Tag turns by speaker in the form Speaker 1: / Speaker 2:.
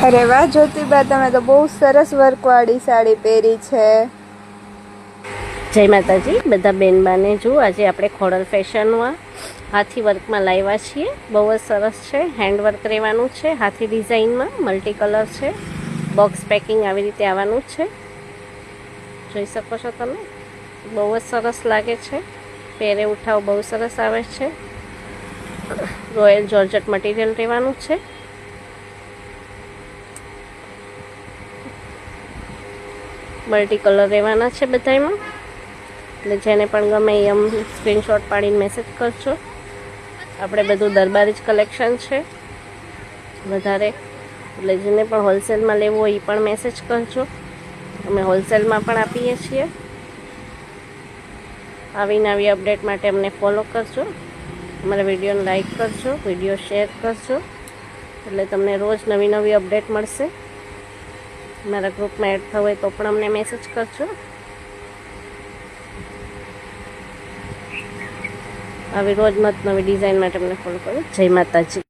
Speaker 1: અરે વાહ જ્યોતિબા, તમે તો બહુ સરસ વર્કવાળી સાડી પહેરી છે.
Speaker 2: જય માતાજી બધા બેનબાને. જો આજે આપણે ખોડલ ફેશનમાં હાથી વર્કમાં લાવ્યા છીએ. બહુ જ સરસ છે. હેન્ડવર્ક રહેવાનું છે. હાથી ડિઝાઇનમાં મલ્ટી કલર છે. બોક્સ પેકિંગ આવી રીતે આવવાનું છે. જોઈ શકો છો તમે. બહુ જ સરસ લાગે છે. પહેરે ઉઠાવ બહુ સરસ આવે છે. રોયલ જોર્જટ મટીરિયલ રહેવાનું છે. મલ્ટી કલર રહેવાના છે બધામાં. એટલે જેને પણ ગમે એમ સ્ક્રીનશોટ પાડીને મેસેજ કરજો. આપણે બધું દરબારી જ કલેક્શન છે વધારે, એટલે જેને પણ હોલસેલમાં લેવું હોય એ પણ મેસેજ કરજો. અમે હોલસેલમાં પણ આપીએ છીએ. આવી નવી અપડેટ માટે અમને ફોલો કરજો. અમારા વિડીયોને લાઈક કરજો, વિડીયો શેર કરજો, એટલે તમને રોજ નવી નવી અપડેટ મળશે. મારા ગ્રુપમાં એડ થવું હોય તો પણ અમને મેસેજ કરજો. આવી રોજ નવી ડિઝાઇન માટે અમને ફોલો કરો. જય માતાજી.